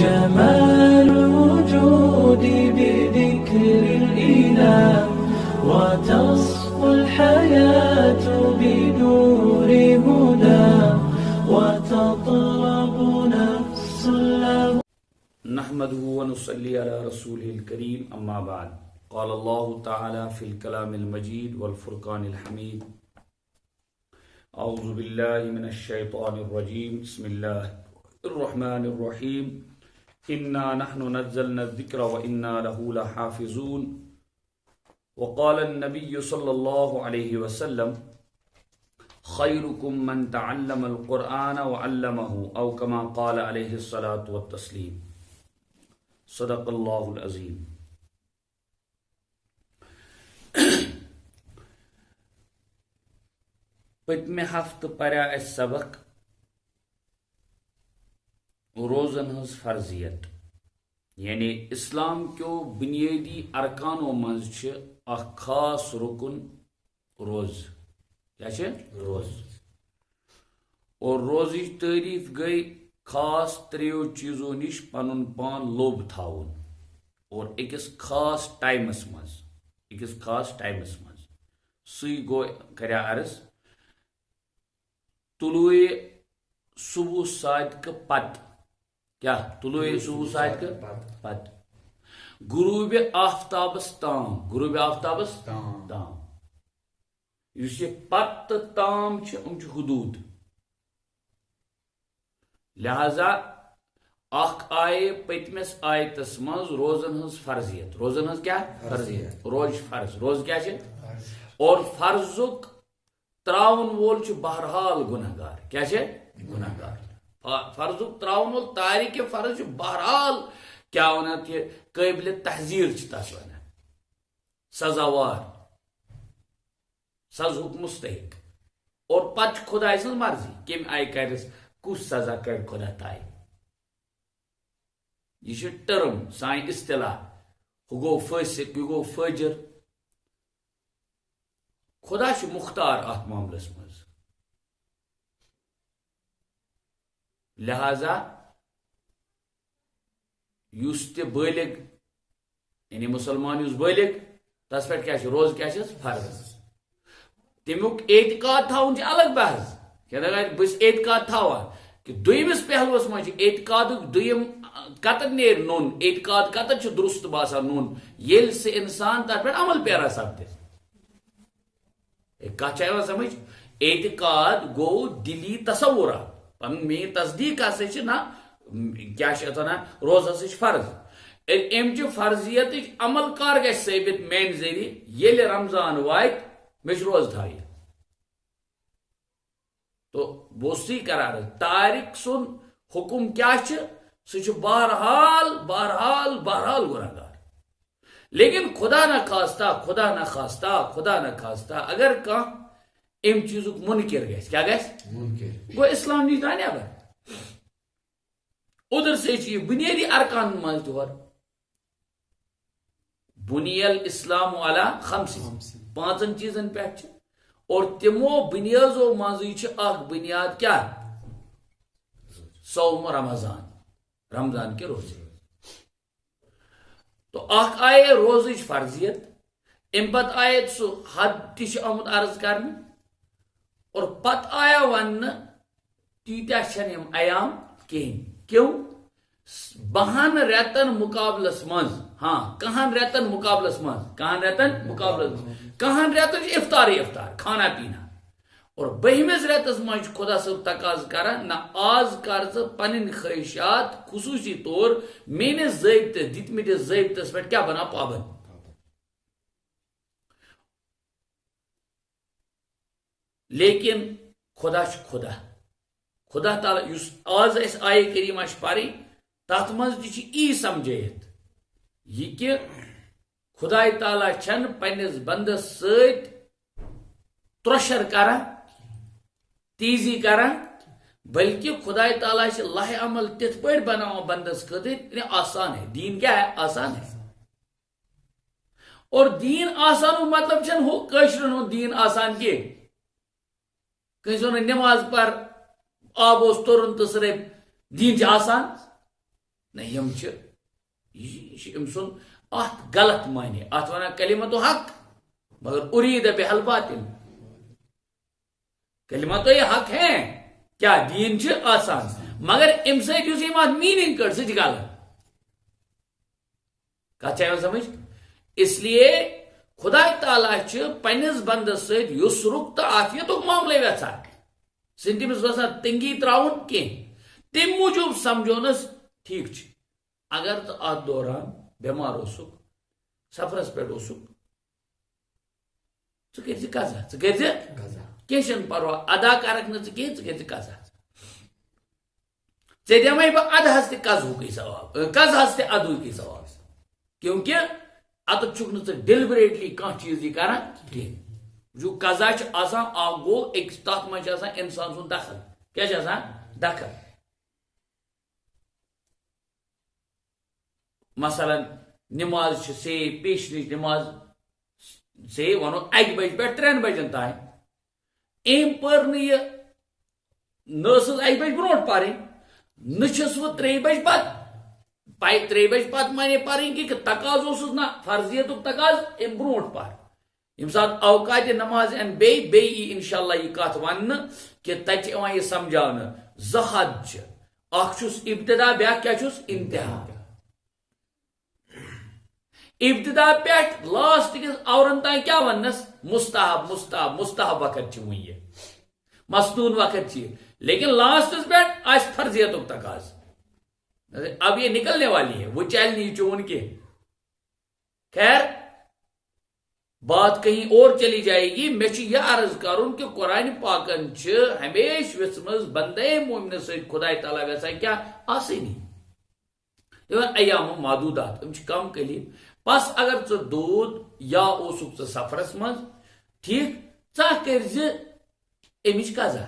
جمال الوجود بذكر الإله وتصفو الحياة بنور هدى وتطلب نفس له. نحمده ونصلي على رسوله الكريم اما بعد. قال الله تعالى في الكلام المجيد والفرقان الحميد. اعوذ بالله من الشيطان الرجيم. بسم الله الرحمن الرحيم. انا نحن نزلنا الذكر وانا له لحافظون. وقال النبي صلى الله عليه وسلم خيركم من تعلم القرآن وعلمه او كما قال عليه الصلاة والتسليم. صدق اللہ العظیم. پتمہ ہفتہ پڑھا اس سبق روزن ہز فرضیت، یعنی اسلام کیو بنیادی ارکانوں مز اخ خاص رکن روز. کیا روز؟ اور روزی تعریف گئی خاص تریو چیزوں نش پنن پان لوب تھاون اور اکس خاص ٹائمس مز سی گو کریا عرض طلوع صبح صادق پت. کیا طلوع صبح صادق پت غروب آفتابس تام اس یہ پت تام حدود. لہذا اخ آئے پتمس آیتس مز روزن ہز فرضیت. روزن ہز کیا فرضیت؟ روز فرض. روز کیا اور فرضک تراون وول بہرحال گناہ گار. کیا گناہ گار؟ فرضک تراون وول تاریک فرض بہرحال کیا ونان کہ قابل تحذیر تس ونان، سزاوار، سزہک مستحق. اور پتہ خدائے سن مرضی کم آئی کرس کس سزا کر خدا تائے. یہ ٹرم سان اصطلاح. ہو گو فاسق، یہ گو فاجر. خدا مختار ات معاملس مز. لہذا اس بالغ یعنی مسلمان اس بالغ تس پہ کیا روز کیا فرض. تمیک اعتقاد تھاون الگ بحث. کیا بس اعتقاد تھاوان کہ دویمس پہلوس مجھ اعتقاد دویم کتر نیر نون. اعتقاد کتر درست باسان نون یل سے انسان تر پہ عمل پیرا سپد. کت سمجھ؟ اعتقاد گو دلی تصورات پن مین تصدیق ہسا نا کیا روز ہسا فرض. امچہ فرضیت عمل کر گھس ثابت مین ذریعہ یل رمضان وات مے روز تھائی. تو بوسی کرار تارک سن حکم کیا سہ بہرحال بہرحال بہرحال گناہ گار. لیکن خدا نہ خواستہ اگر کان ام چیزک منکر گھس کیا گھس گو اسلام نش درا نیبر. ادھر سے یہ بنیادی ارکان مز طور بنیل اسلام علی خمس پانچن چیزن پہ اور تمو بنیادوں مز اخ بنیاد کیا صوم رمضان کے روزے. تو اخ آئے روزچ فرضیت. ام پت آئے سہ حد تہ آمت عرض کرنے اور پت آیا ون تیتیا یم ایام کہین. کیوں؟ 12 ریتن مقابلس مز کہن ریتن مقابلس مز کہن ریتن افطار کھانا پینا. اور 12مس ریتس مز خدا صاحب تقاض کران نہ آز کر پن خواہشات خصوصی طور میس ضابطہ دتمتس ضابطس پہ کیا بنا پابند. لیکن خدا تعالی اس آز اس آئے کریمہ پری تات مز ای سمجھت یہ کہ خدا تعالی چھن پنس بندس ست ترشر کران تیزی کران بلکہ خدا تعالی لاہ عمل تت پہ بنا بندس خاطر یعنی آسان ہے. دین کیا ہے؟ آسان ہے. اور دین آسان مطلب چھن ہو کشرن دین آسان کی کنس نماز پر آب اس ترن تو صرف دین آسان. نہ یم ام سن ات غلط معنی ات ونان کلمت حق مگر ارید بحل باطل کلمت حق ہے کیا دین آسان مگر ام سات میننگ کڑ سہ غلط کت سمجھ اس لیے خدا تعالیٰ پنس بندس سسرک تو عافیت معاملے ویسان سہ تمس وسان تنگی تراؤن کی تم موجوب سمجھونس ٹھیک اگر تو ات دوران بیمار سفرس پہ قزا کی پرواہ ادا کرک نا ثی قزا ے دمے بہ ادہس تہ قزہُکے ثواب قزہس تہ ادہُکے ثواب کیونکہ اتھ چھُکھ نہٕ ژٕ ڈیلبریٹلی کانٛہہ چیز یہ کران کینٛہہ جو قزا آسان گو ایک تتھ منٛز چھُ آسان انسان سُنٛد دخل کیا چھُ آسان دخل مثلا نماز سے پیشنچ نماز سے ونو 1 بج پہ 3 بجن تام ام پر یہ نس 1 بج برو پہ نس وہ 3 بج پت 3 بج پت مانے پرن کی تقاض نا فرضیت تقاض ام برو پہ یم سات اوقات نماز ان بی انشاء اللہ یہ کت ون کہ تت یہ سمجھان زٕ حد اخ ابتدا بیاکھ کیا انتہا ابتدا پہ لاسٹ کس اورن تان کیا ونس مستحب مستحب مستحب وقت یہ مستون وقت لیکن لاسٹس پہ آس فرضیت تقاض اب یہ نکلنے والی ہے وہ چل نہیں چون کے خیر بات کہیں اور چلی جائے گی میں یہ عرض کروں کہ قرآن پاکن ہمیش وسمز بندے مومن سے خدا تعالیٰ ویسا کیا آسانی ایام معدودات کم کلیم پس اگر ژٕ دود یا اوسُکھ ژٕ سفرس منٛز ٹھیک ژٕ کٔرزِ امِچ قزا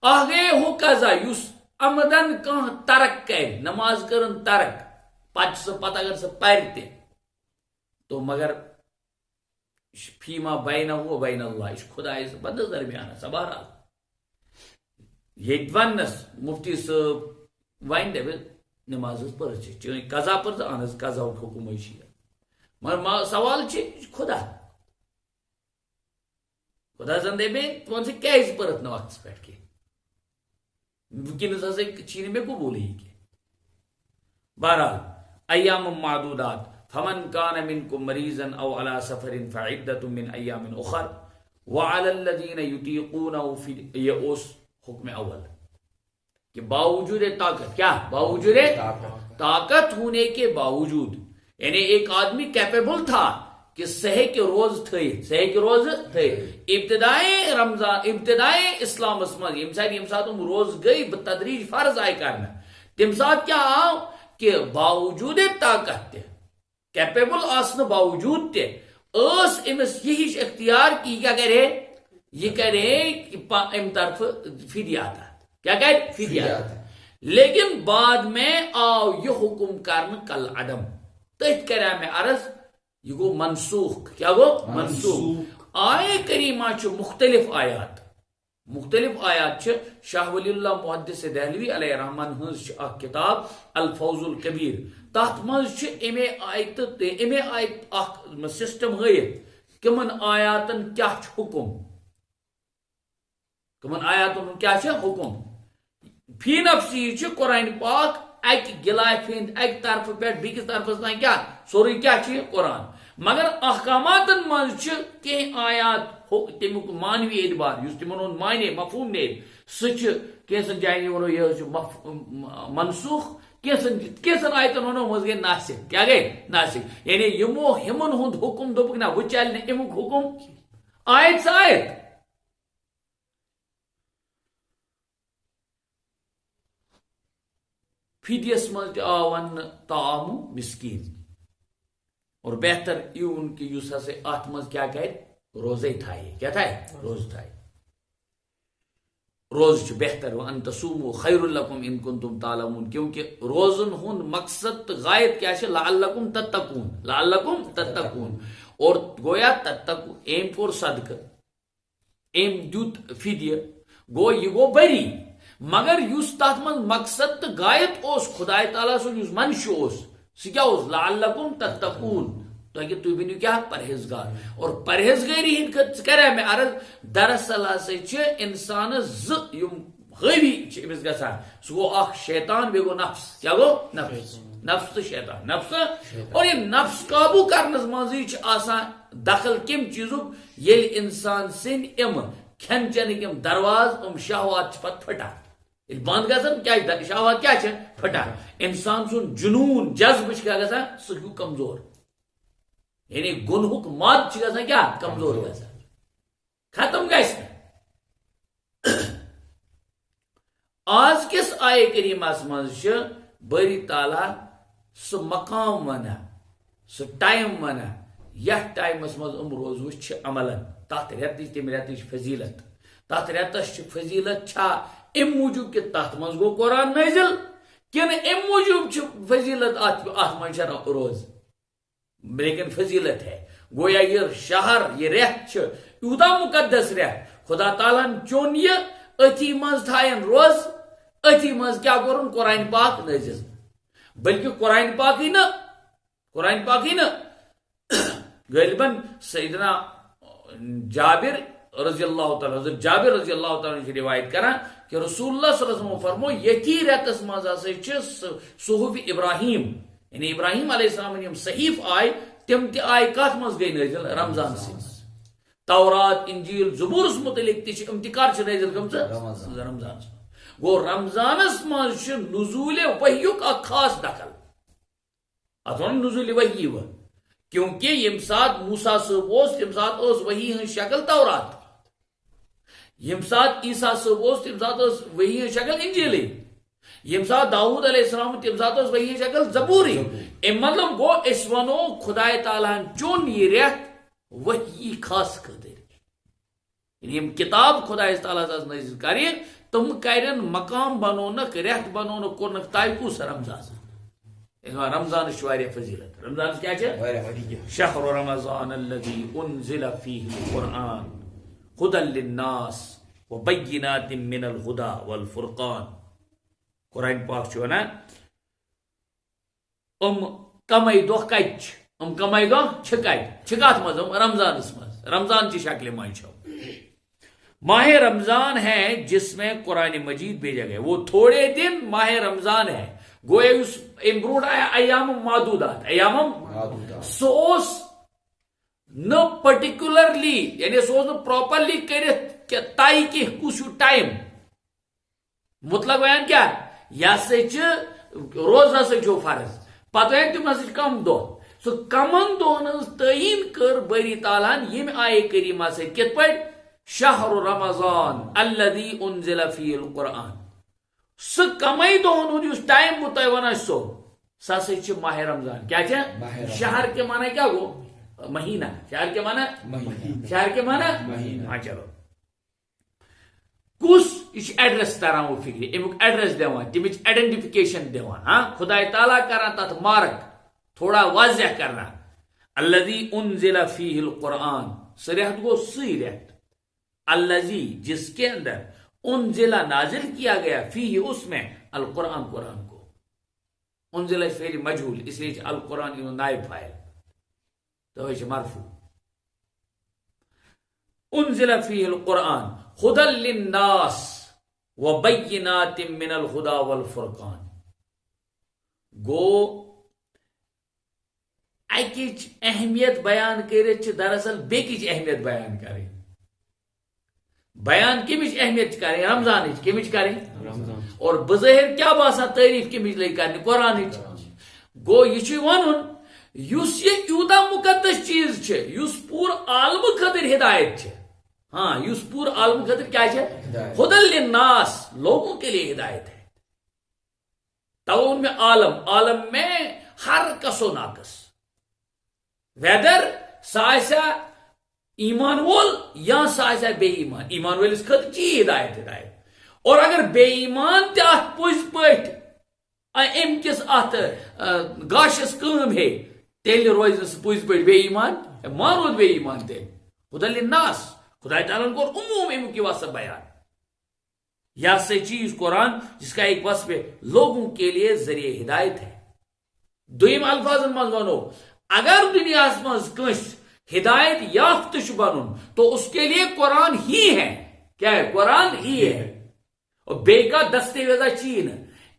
گٔے ہُہ قزا یُس عمدن کانٛہہ ترک کرِ نماز کٔرٕن ترک پتہٕ اگر سُہ پرِ تہِ تو مگر فیما بینہ و بین اللہ یہ خدایس بندس درمیان بہرحال ییٚتہِ وننس مفتی صٲب ون دپہِ نماز پٔر چٲنۍ قزا پٔر ژٕ اہن حظ قزاہُک حکم مگر سوال خدا خدا زن دپے ون ژٕ کیازِ پٔرتھ نہٕ وقتس پٮ۪ٹھ کینٛہہ ونکیٚنس ہسا چھی نہٕ مےٚ قبوٗلٕے کینٛہہ بہرحال ایام معدودات فمن كان منكم مريضا او على سفر فعدة من ايام اخر وعلى الذين يطيقونه فدية حکم اول کہ باوجود طاقت کیا باوجود طاقت ہونے کے باوجود یعنی ایک آدمی کیپیبل تھا کہ سہے کے روز تھے ابتدائے رمضان ابتدائے اسلام یم سات روز گئی بتدریج فرض آئے کرنا تم سات کیا آو کہ باوجود طاقت تے کیپیبل آسن باوجود تے اس امس یہی اختیار کی کیا کرے یہ کرے ام طرف فدیات کیا کہ فدیات لیکن بعد میں آو یہ حکم کرن کل عدم تت کرا میں عرض یہ گو منسوخ کیا گو منسوخ آئے کریمہ مختلف آیات شاہ ولی اللہ محدث دہلوی علیہ رحمان ہنز کتاب الفوز الکبیر تات مز امے آیت سسٹم ہائت کمن آیاتن کیا حکم کمن آیاتن کیا حکم فی نفسی قرآن پاک اک غلاف ہند اک طرف پہ بیکس طرفس تین کیا سوری کیا قرآن مگر احکاماتن مز کی آیات تمیک مانوی اعتبار اس تمن معنی مفہوم نیب سہن جائن ونو یہ منسوخ کیسن آیتن ونو مز گئی ناسک کیا گئی ناسک یعنی یمو ہمن ہند حکم دوپک نا وہ چل امیک حکم آیت سا آیت فدیس مز آو ون طعام مسکین اور بہتر یون کہ اس ہسا ات مز کیا کرے روزے تھائے کیا تھائے روز تھائے روز بہتر وان تصوموا خیر لکم ان کنتم تعلمون کیونکہ روزن ہند مقصد غایت کیا ہے لعلکم تتقون اور گویا تتقون ایم پور صدقہ ایم دیت فدیہ گو یہ گو بری مگر یس تات من مقصد تو غایت اس خدا تعالیٰ سن یس منشو اس سہ کیا اس لعلکم تتقون تاکہ تھی بنو کیا پرہیزگار اور پرہیزگاری ہند کرے میں عرض دراصل ہسا انسانس یم حاوی امس گژھان سہ گو اخ شیطان بیٚیہِ گو نفس کیا گو نفس نفس تو شیطان نفس اور یہ نفس قابو کرنس مزے آسان دخل کم چیزک یل انسان سن ام کھین چینک ام دروازٕ ام شہوات پتہ پھٹان یل بند گژھان کیا شہوات کیا پھٹان انسان سن جنون جذب کیا گژھان سہ گو کمزور یعنی گنہک مد گژھان کیا کمزور گژھان ختم گژھِ آز کس آئے کریمس مز باری تعالیٰ سہ مقام ونان سہ ٹائم ونان یتھ ٹائمس مز روز عملن تات ریتچ تم ریتچ فضیلت تات ریتس فضیلت چھا ام موجوب کہ تات مز گو قرآن نازل کن ام موجوب فضیلت ات من روز لیکن فضیلت ہے گویا یہ شہر یہ ریت یوتا مقدس ریت خدا تعالیٰ چون یہ اتھی مز تھائن روز اتھی مز کیا کرن قرآن پاک نازل بلکہ قرآن پاک ہی نا غالباً سیدنا جابر رضی اللہ تعالیٰ حضرت جابر رضی اللہ تعالیٰ کی روایت کران کہ رسول اللہ صلی اللہ علیہ وسلم فرمو یتی ریتس مز صحف ابراہیم یعنی ابراہیم علیہ السلام یم صحیف آئے تم تہ آئے کت مز گئی نازل رمضان س تورات انجیل زبورس متعلق تم تہ کر نازل گمز رمضان گو رمضانس مز نزول وحیک اخ خاص دخل ات ون نزول وحی و کیونکہ یم سات موسیٰ صاحب تم سات وحی ہن شکل تورات یم سات عیسیٰ صاحب تم سات وحی ہن شکل انجیلی یم سات داؤد علیہ السلام تم سات وحی شکل زبوری ام مطلب گو اس ونو خدا تعالیٰ چون یہ ریت وحی خاص خاطر یعنی یم کتاب خدا تعالیٰ نازل کرے تم کرن مقام بنونک ریت بنونک کورنک تائی کس رمضان رمضان فضیلت رمضان کیا شہر رمضان الذي انزل فيه القرآن هدى للناس وبينات من الهدى والفرقان قرآن پاک ونان کمائی دہ کت کمائی دہ کت مز رمضان مز رمضان کی شکل مز ماہ رمضان ہے جس میں قرآن مجید بھیجا گیا وہ تھوڑے دن ماہ رمضان ہے گویا اس امبروڈ آیا ایام معدودات سوس نہ پرٹیکولرلی یعنی سوس نہ پراپرلی کرت تائی کہ کس ٹائم مطلق بیان کیا یہ سا روز ہسا فرض پتہ تم ہسا کم دہ سو کمن دہن تعین کر باری تعالیٰ یم آئے کریمہ سے کت پہ شہر رمضان الذي انزل فيه القرآن سہ کمائی دہن ہند اس ٹائم بہ تہ ونان سہ ہسا ماہ رمضان کیا شہر کے معنی کیا گو مہینہ شہر کے معنی ہاں چلو کس یہ ایڈریس تران وہ فکر امیک ایڈریس دان تمچ آئیڈینٹیفکیشن دان ہاں خدا تعالیٰ کران تت مارک تھوڑا واضح کرنا الذي انزل فيه القرآن سہ ریت گو سی ریت الذي جس کے اندر انزل نازل کیا گیا فيه اس میں القرآن قرآن کو انزل فعل مجهول اس لیے القرآن انہوں نائب فاعل تو یہ مرفوع انزل فيه القرآن هدى للناس وبينات من الهدى والفرقان گو اکیچ اہمیت بیان کرے دراصل بیکیچ اہمیت بیان کرے بیان کمچ اہمیت کریں رمضان کمچ کریں اور بظاہر کیا باسا تعریف کمچ لگی کرنے قرآن گو یہ ون اس یوتا مقدس چیز اس پور عالم خاطر ہدایت ہاں اس پور عالم خاطر کیا ہدى للناس لوگوں کے لیے ہدایت ہے تعاون میں عالم میں ہر کس و ناقص ویدر سا ایمان وول یا سا بے ایمان ایمان ولس خاطر چی ہدایت اور اگر بے ایمان تہ پز پٹ ام کس ات گاشس کم ہے تیل روز پز پٹ بے ایمان مانود بے ایمان تیل ہدى للناس خدا تعالیٰ کور عموم امیک وصف بیان یا سے چیز قرآن جس کا ایک وصف لوگوں کے لیے ذریعہ ہدایت ہے. دویم الفاظ مز ونو اگر دنیا مز کنس ہدایت یافت بنن تو اس کے لیے قرآن ہی ہے. کیا ہے؟ قرآن ہی ہے. اور بے کا دستاویزہ چین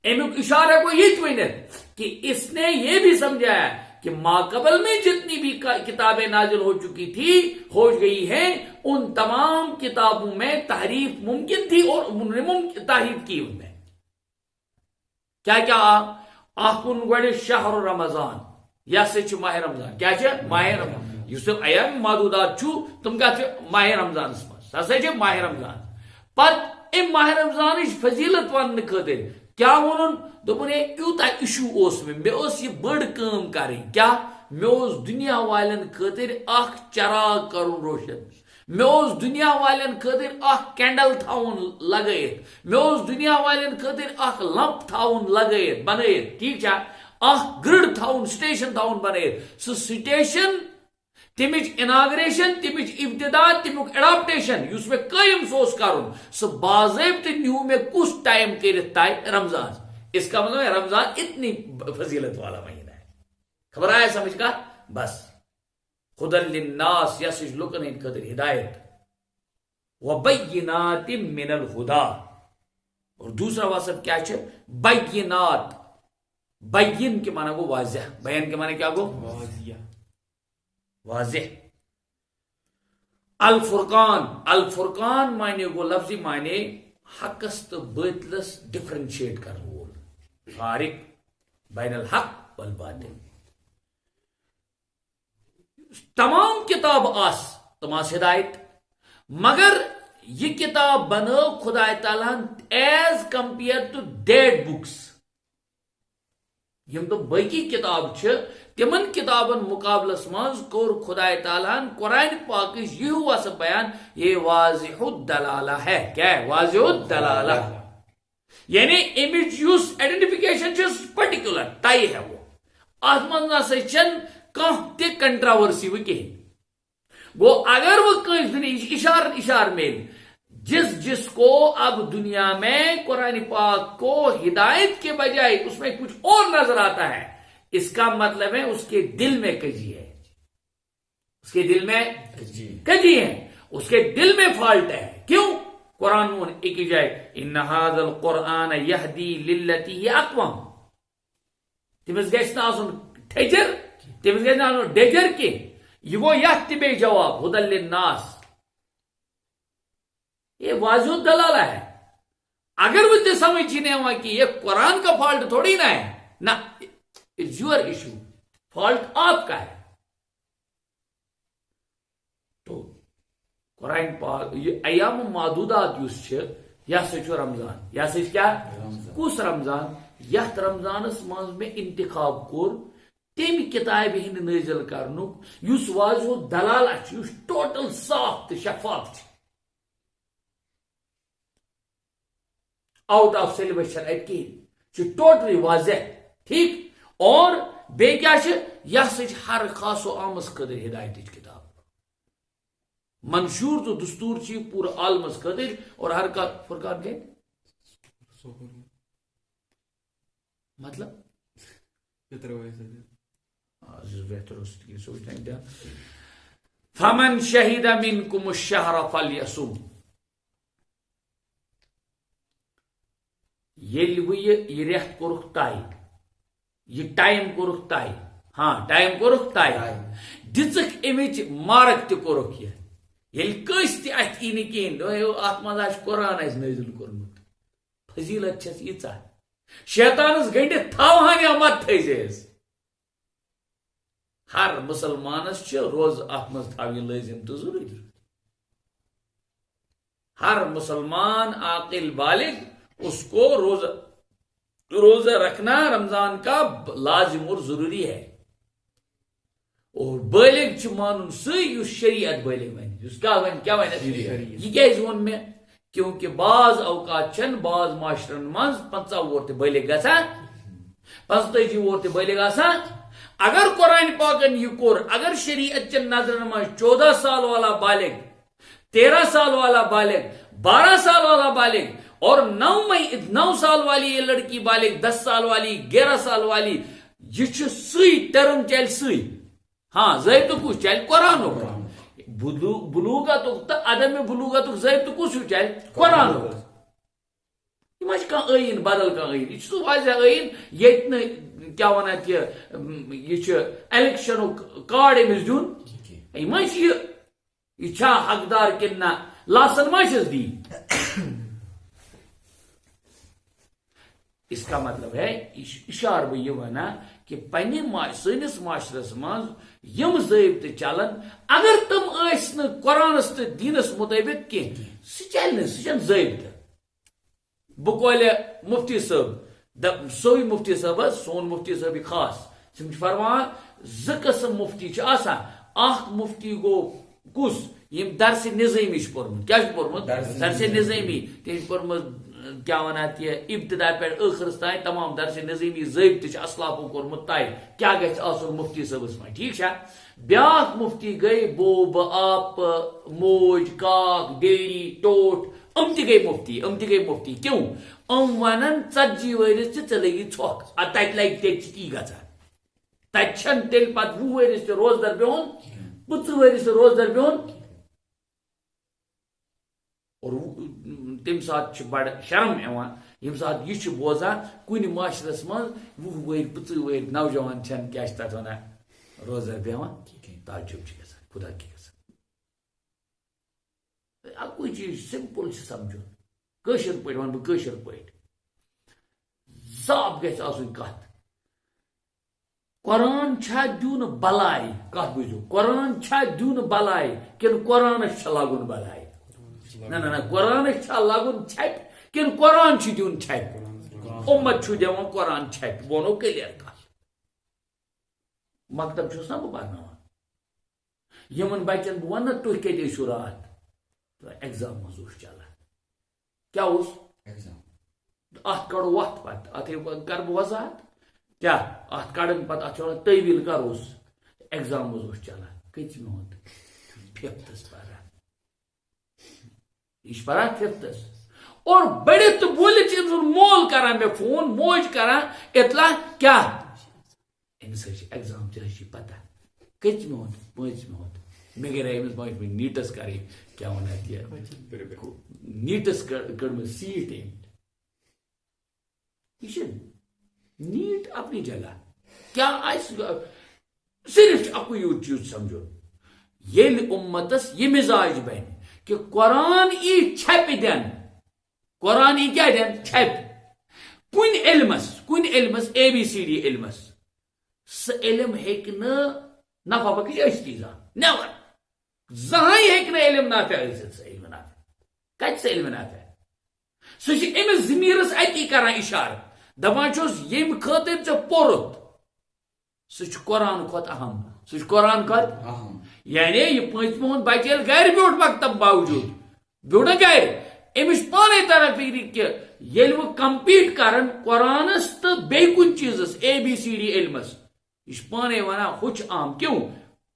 امیک اشارہ کو یہ ونت کہ اس نے یہ بھی سمجھایا کہ ماقبل میں جتنی بھی کتابیں نازل ہو چکی تھی ہو گئی ہیں ان تمام کتابوں میں تحریف ممکن تھی اور تحریف کی ان میں کیا کیا آخن گوڑے شہر رمضان یا سے ماہ رمضان کیا چھ ماہ رمضان یس ایام معدودات چھو تم کیا چھ ماہ رمضان سا ماہ رمضان پت ام ماہ رمضان فضیلت ون خاطر کیا ون دپن یوتا ایشو اس میں یہ بڑ کام کریں کیا میں دنیا والن خاطر اخ چراغ کرن روشن میں دنیا والن خاطر اخ کینڈل تھاون لگائت میں دنیا والن خاطر اخ لمپ تھاون لگائت بنائت ٹھیک ہے اخ گرڈ تھاون سٹیشن تھاون بنائت سو سٹیشن تمچ اناگریشن تمچ ابتدا تمیک اڈاپٹیشن اس میں قائم سوس کرن سو باضابطہ نیو میں کس ٹائم کرت تائے رمضان. اس کا مطلب ہے رمضان اتنی فضیلت والا مہینہ ہے. خبر آیا سمجھ کا بس خدن للناس یا سج لوکن ہند خاطر ہدایت وبینات من الہدا. اور دوسرا وصف کیا ہے بینات. بین کے معنی کو واضح, بیان کے معنی کیا کو واضح. الفرقان, الفرقان معنی کو لفظی معنی حقس تو باطلس ڈفرینشیٹ کر وول, فارق بین الحق والباطل. تمام کتاب آس تم آس ہدایت مگر یہ کتاب بنو خدا تعالیٰ is compare to dead books. یم تو باقی کتاب تمن کتابن مقابلس مز کور خدا تعالیٰ قرآن پاک یہ وصف بیان یہ واضح الدلالہ ہے. کیا ہے واضح الدلالہ یعنی امیج یوز آئیڈینٹیفیکیشن پرٹیکولر طے ہے وہ ات من نسا چھ کھانا تہ کنٹراورسی وہ کہین. گو اگر وہ کنس اشار اشار میل جس کو اب دنیا میں قرآن پاک کو ہدایت کے بجائے اس میں کچھ اور نظر آتا ہے اس کا مطلب ہے اس کے دل میں کجی ہے, اس کے دل میں کجی ہے, اس کے دل میں فالٹ ہے. کیوں؟ قرآن ایک جائے ان ھذا القرآن یہدی للتی ہی اقوم. تمس گژھِ نہٕ آسُن ٹھیجر, تمس گژھِ نہٕ آسُن ڈیجر کی. یہ گو یتھ تہِ بیٚیہِ جواب ہدی للناس. یہ واضح دلالہ ہے. اگر وہ تے سمجھ نہیں ہوا کہ یہ قرآن کا فالٹ تھوڑی نہ ہے, نہ اٹس یور ایشو, فالٹ آپ کا ہے. تو قرآن پاک یہ ایام معدودات یس یہ سا رمضان, یہ سا کیا کس رمضان یت رمضانس مز میں انتخاب کور تم کتاب ہند نازل کرنک یس واضح دلالہ یس ٹوٹل صاف تو شفاف. آؤٹ آف سیلیبس ٹوٹلی واضح ٹھیک. اور بے کیا یہ ہر خاص و عامس خاطر ہدایت کتاب منشور تو دستور پورا عالمس خاطر اور ہر کا فرقان کے مطلب فمن شہید منکم الشہر فلیصم. یل وہ یہ ریت کورک طے, یہ ٹائم کورک طے, ہاں ٹائم کورک طے, دژک امچ مارک تہ کورک یہ یل کس تہ ات ای نہ کہین ات مز آس قرآن آس نازل کورمت. فضیلت چھس ییژہ شیطانس گنڈت تھاوہان یا مت تھیزیس. ہر مسلمانس روز ات مز تھاوین لازم تو ضروری. ہر مسلمان عاقل بالغ اس کو روزہ رکھنا رمضان کا لازم اور ضروری ہے. اور بالغ مان سی شریعت بالغ ون کیا یہ کیاز ون میں کیونکہ بعض اوقات چھ بعض معاشرن مز 50 وور تہ بالغ گژھان 45 وور تہ بالغ آسان. اگر قرآن پاکن یہ کور اگر شریعت چن نظرن مز 14 سال والا بالغ 13 سال والا بالغ 12 سال والا بالغ اور 9 سال والی یہ لڑکی بالغ 10 سال والی 11 سال والی یہ سی ٹرم چل سی ہاں ضابطہ کس چل قرآن بلوغت تو عدم بلوغت ضابطہ کس چل قرآن یہ ما عین بدل عین یہ واضح عین یہ کیا ونان یہ الیکشن کارڈ امس دن یہ چھا حقدار کن نا لاسن ما چھس دی اس کا مطلب ہے اشار بہ یہ ونا کہ پنہ سنس معاشرس مز یم ضابطہ چلن اگر تم قرآنس تو دینس مطابق کی سہ چل سہ ضابطہ بہ کولہ مفتی صاحب سوئی مفتی صاحب سون مفتی صاحب خاص تم فرمان ز قسم مفتی آسان اخ مفتی گو کس یم درس نظامی پورمت کیا پورمت درس نظامی تم پورمت کیا ونان یہ ابتدا پہ ٲخرس تام تمام درس نظامی ضابطہ اسلافو کورمت طے کیا گژھِ آسُن مفتی صٲبس منٛز ٹھیک چھا بیاکھ مفتی گئی بوب آپ موج کاک ڈیری ٹوٹ ام تہ گئی مفتی کیوں ونان 40 ورس ژے لگی ژھۄکھ تتہِ لگہِ تیٚلہِ تی گژھان تتہِ چھنہٕ تیٚلہِ پتہٕ 20 ورس تہِ روزدر بہن 25 ورس تہِ روزدر بہن اور تمہ سات بڑ شرم یوان یم سات یہ بوزان کن معاشرس من 20 ور 25 ور نوجوان چھن کیا تک ونان روزدر بیہوان تعجب گژھان خدا کی قسم اکوئی چیز سمپل سمجھن کٲشِر پٲٹھۍ ون بہٕ کٲشِر پٲٹھۍ صاف گژھِ آسٕنۍ کتھ قرآن چھا دیُن بلاے کتھ بوٗزِو قرآن چھا دیُن بلاے کِنہٕ قرآنس چھا لاگُن بلاے نہ قرآنس چھا لاگُن چھپہِ کِنہٕ قرآن چھُ دیُن چھپہِ اُمت چھُ دِوان قرآن چھپہِ بہٕ ونو کلیر کتھ مکتب چھُس نا بہٕ پرناوان یمن بچن بہٕ ونہٕ نا تُہۍ کتہِ ٲسِو راتھ ایگزام منٛز اوس چلان کیا اوس اتھ کڑو وتھ پتہٕ اتھ کرٕ بہٕ وضاحت کیا اتھ کڑن پتہٕ اتھ چھِ ونان طویل کر اوس ایگزام منٛز اوس چلان کٔژمہِ ہُنٛد 5th پران یہ پران 5th اور بڑھت تو بولت مول کران مے فون موج کران اطلاع کیا امس ایگزام چھ پتہ کٔژمہِ ہُنٛد 5مہِ ہُنٛد مے گٔے امس 5مہِ نیٹس کرے کیا ونان یہ نیٹس کڑ سیٹ یہ نیٹ اپنی جگہ کیا صرف اکوئی یوت چیز سمجھو یل امتس یہ مزاج بن کہ قرآن ای چھپ دن قرآن ای کیا دن چھپ کن علمس ABCD علمس سہ علم ہیکہ نفع بخش ٲستی نیور زہاں ہیکہ علم نافع ٲسِتھ سہ علم نافع کتہِ سہ علم نافع سہ امس ضمیرس اتی کران اشارہ دپان چھس یم خاطر ژے پورت سہ قرآن کھت اہم سہ قرآن کھت اہم یعنی یہ 5مہِ ہُنٛد بچہ ییٚلہِ گھر بیوٗٹھ مکتب باوجود بیوٗٹھ نا گھر امس پانے تران فکر کہ ییٚلہِ بہٕ کمپیٹ کرن قرآنس تو بیٚیہِ کُنہِ چیٖزس ABCD علمس یہ پانے ونان ہوچ عام کیوں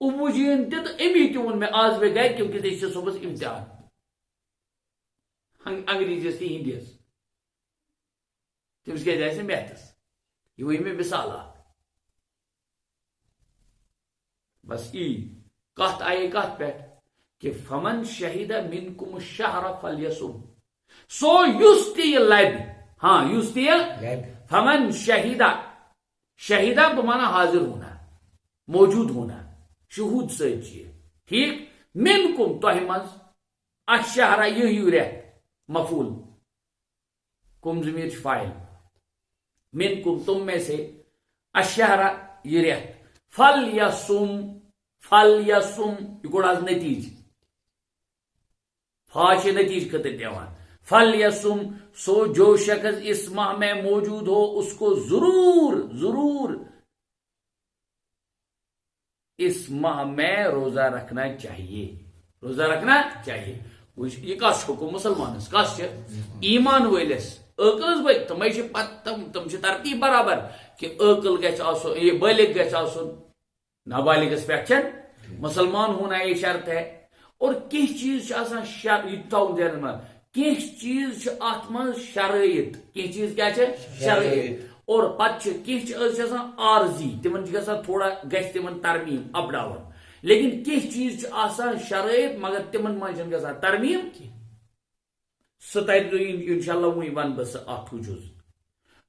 ابو جین تہ امی تہ وون مے آز بے گھر کیونکہ ژےٚ چھُ صبحس امتحان انگریزیس تہ ہندیس تمس کیٛازِ آسہِ میتھس یہ ؤنۍ مےٚ مثال اکھ بس کت آئے کت پہ کہ فمن شہید منکم الشہر فلیصم سو یس تہ یہ لب ہاں یس تہ یہ فمن شہیدہ بمانا حاضر ہونا موجود ہونا شہود سچ ٹھیک منکم تہ مز الشہر یہ رت مفعول کم ضمیر فاعل منکم تم میں سے الشہر یہ رت فلیصم یہ گوڑ آز نتیج فاش نتیج خطر دیوان فلیصم سو جو شخص اس ماہ میں موجود ہو اس کو ضرور اس ماہ میں روزہ رکھنا چاہیے یہ کس حکم مسلمانس کس ایمان ولس عقلس بھائی تم ترتیب برابر کہ عقل گھس آسن یہ بالغ گھس آسن نابالغس پہ مسلمان ہونا یہ شرط ہے اور کس چیز یہ تھاؤن ذہن میں کینٛہہ چیز چھ اتھ منٛز شرائط کینٛہہ چیز کیا چھ شرائط اور پتہ کینٛہہ چھ آسان عارضی تمن چھ گژھان تھوڑا گژھِ تمن ترمیم اپ ڈاؤن لیکن کینٛہہ چیز چھ آسان شرائط مگر تمن منٛز چھنہٕ گژھان ترمیم سُہ ترِ انشاءاللہ وٕنۍ ونہٕ بہٕ سُہ اکھ ہُہ جُز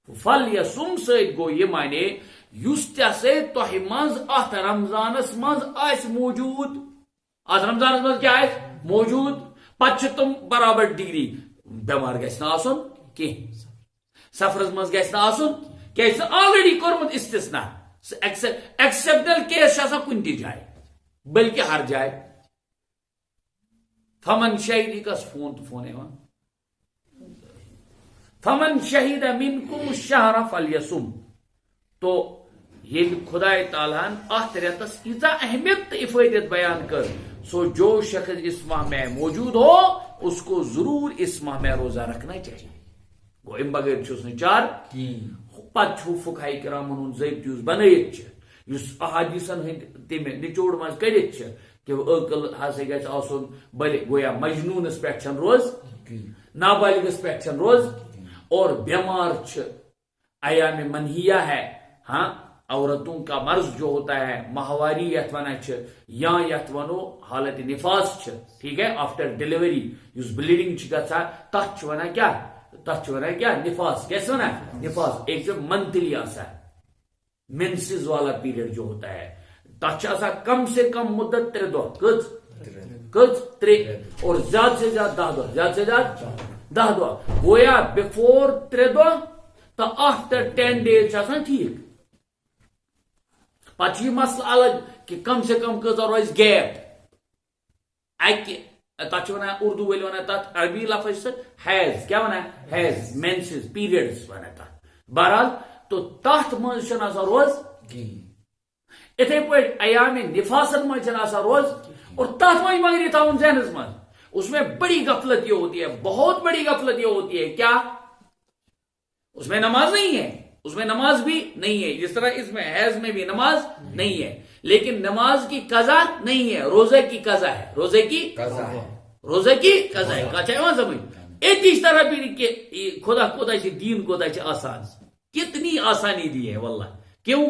فل یسم ست گو یہ مانے یس تہ تہ مز ات رمضانس مز آس موجود ات رمضانس مز کیا آس موجود پتہ تم برابر ڈگری بیمار گھس نا آسن کی سفرس مز گھس نا آسن کی آلریڈی کورمت استثنا ایکسپشنل کیس آسان کن تہ جائے بلکہ ہر جائے فمن شہید کس فون تو فون ایوان فمن شہید منکم الشہر فلیصم تو یہ خدا تعالیٰ ات ریتس ایزا اہمیت تو افادیت بیان کر سو جو شخص اس ماہ میں موجود ہو اس کو ضرور اس ماہ میں روزہ رکھنا چاہیے گو ام بغیر چھس نہ چار پتہ چھو فقہائی کرامن ہند ضابطہ یس بنائت یس احادیثن ہند تم نچوڑ مز کڑت کہ عقل ہسا گژھِ آسن بلے گویا مجنونس پہ روز نابالغس پہ روز اور بیمار ایام منہیہ ہے ہاں عورتوں کا مرض جو ہوتا ہے ماہواری یت ونان یا یت ونو حالت نفاس ٹھیک ہے آفٹر ڈیلیوری اس بلیڈنگ گھا تک ونان کیا تک ونان کیا نفاس کیسے ونان نفاس ایک جو منتھلی آسا ہے مینسز والا پیریڈ جو ہوتا ہے تک کم سے کم مدت 3 دہ کچ 3 اور زیادہ سے زیادہ 10 دہ زیادہ سے زیادہ 10 دہ گویا بفور 3 دہ تو آفٹر 10 days ٹھیک پتہ یہ مسئلہ الگ کہ کم سے کم کۭژاہ روز گیپ اکہ تتھ ونان اردو ول ونان تتھ عربی لفظ سے حیض کیا ونان حیض مینسز پیریڈس ونان تتھ بہرحال تو تتھ مز چھنہٕ آسان روز اتھے پٲٹھۍ ایام نفاسن مز چھنہٕ آسان روز اور تتھ مز مگر یہ تھاؤن ذہنس مز اس میں بڑی غفلت یہ ہوتی ہے بہت بڑی غفلت یہ ہوتی ہے کیا اس میں نماز نہیں ہے اس میں نماز بھی نہیں ہے جس طرح اس میں حیض میں بھی نماز نہیں ہے لیکن نماز کی قضا نہیں ہے روزے کی قضا ہے روزے کی قضا ہے چاہے وہاں سمجھ اس طرح بھی کہ خدا کوتا سے دین کوتا سے آسان کتنی آسانی دی ہے واللہ کیوں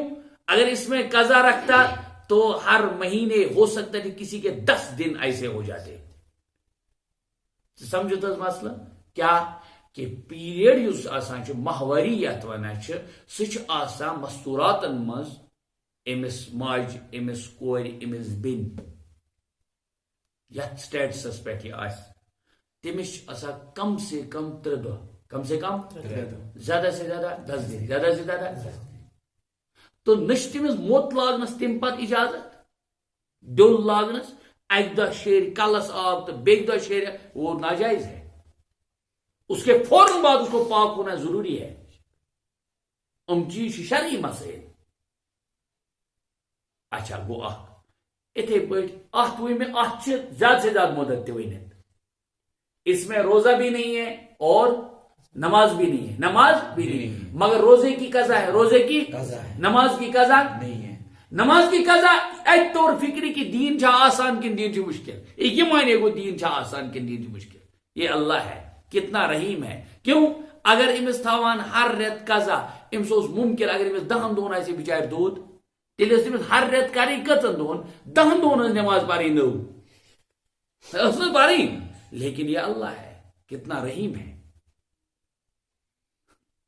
اگر اس میں قضا رکھتا تو ہر مہینے ہو سکتا ہے کسی کے 10 دن ایسے ہو جاتے سمجھو تو مسئلہ کیا کہ پیریڈ یس آسان ماہواری یت ونان سہ آسان مستوراتن مز امس ماج امس کور امس بین یت سٹیٹسس پہ یہ تمس آسان کم سے کم 3 دہ کم سے کم 3 دہ زیادہ سے زیادہ 10 دن زیادہ سے زیادہ 10 دن تو نش تمس موت لاگنس تم پتہ اجازت ڈول لاگنس اک دہ شیر کلس آب تو بیک دہ شیر وہ ناجائز ہے اس کے فوراً بعد اس کو پاک ہونا ضروری ہے چیز شرعی مسائل اچھا گو اتھے پہ میں زیادہ سے زیادہ مدت تہ ونت اس میں روزہ بھی نہیں ہے اور نماز بھی نہیں ہے نماز بھی نہیں ہے مگر روزے کی قضا ہے روزے کی نماز کی قضا نہیں ہے نماز کی قضا ایک طور فکری کی دین چھا آسان کن دین چھ مشکل یہ مانے گو دین چھا آسان کن دین چھ مشکل یہ اللہ ہے کتنا رحیم ہے کیوں اگر امس تھوان ہر رت قضا امس ممکن اگر امس 10 دہن آسے بچار دود تیل تمس ہر رت کریں کتن دہن 10 دہن نماز پڑھی نو پڑھی لیکن یہ اللہ ہے کتنا رحیم ہے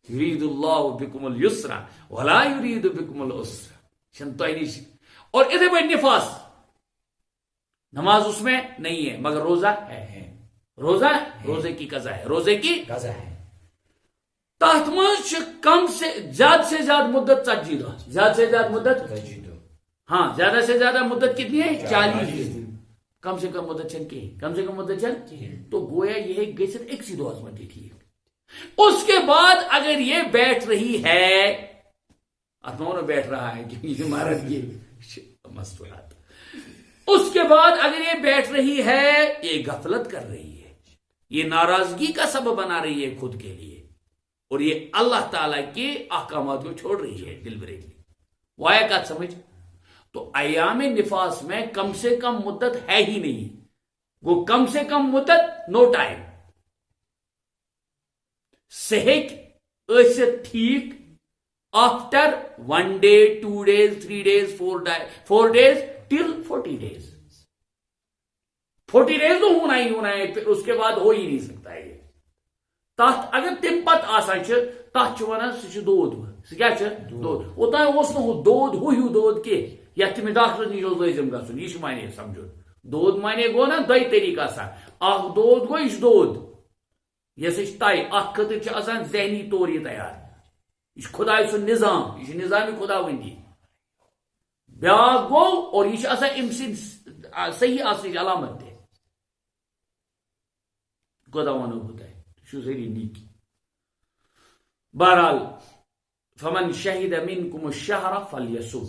یرید اللہ بکم اليسر ولا یرید بکم العسر اور ادھر پہ نفاس نماز اس میں نہیں ہے مگر روزہ ہے روزہ روزے کی قضا ہے روزے کی قضا ہے تحت مز کم سے زیادہ مدت 40 دہ زیادہ سے زیادہ مدت ہاں زیادہ سے زیادہ مدت کتنی ہے 40 دن کم سے کم مدت چل کی کم سے کم مدت چل تو گویا یہ گھت ایک دہ من ٹھیک اس کے بعد اگر یہ بیٹھ رہی ہے اتنا بیٹھ رہا ہے کہ مرد یہ مستورات اس کے بعد اگر یہ بیٹھ رہی ہے یہ غفلت کر رہی ہے یہ ناراضگی کا سبب بنا رہی ہے خود کے لیے اور یہ اللہ تعالیٰ کے احکامات کو چھوڑ رہی ہے ڈیلیوریٹلی وایا کا سمجھ تو ایام نفاس میں کم سے کم مدت ہے ہی نہیں وہ کم سے کم مدت نو ٹائم سہ ہیکھ ٹھیک after 1 day, 2 days, 3 days, 4 days till 40 days. 40 days تو ہونا ہے پھر اس کے بعد ہو ہی نہیں سکتا ہے یہ. تات اگر تم پت آسان تات ونان سہ دود سہ دود اوتان دود ہو دود کی یتھ تم ڈاکٹر نش لازم گھن یہ مانے سمجھو دود مانے گو نا دۄیہِ طریقہٕ آسان اکھ دود گو یہ دود یہ طے ات خاطر آسان ذہنی طور یہ تیار یہ خدائے سن نظام یہ نظام خدا وندی بیاکھ گو اور یہ ام سند صحیح آسنچ علامت تہ خدا ونو بہ تہ سری نیک. بہرحال فمن شہد منکم الشہر فلیصم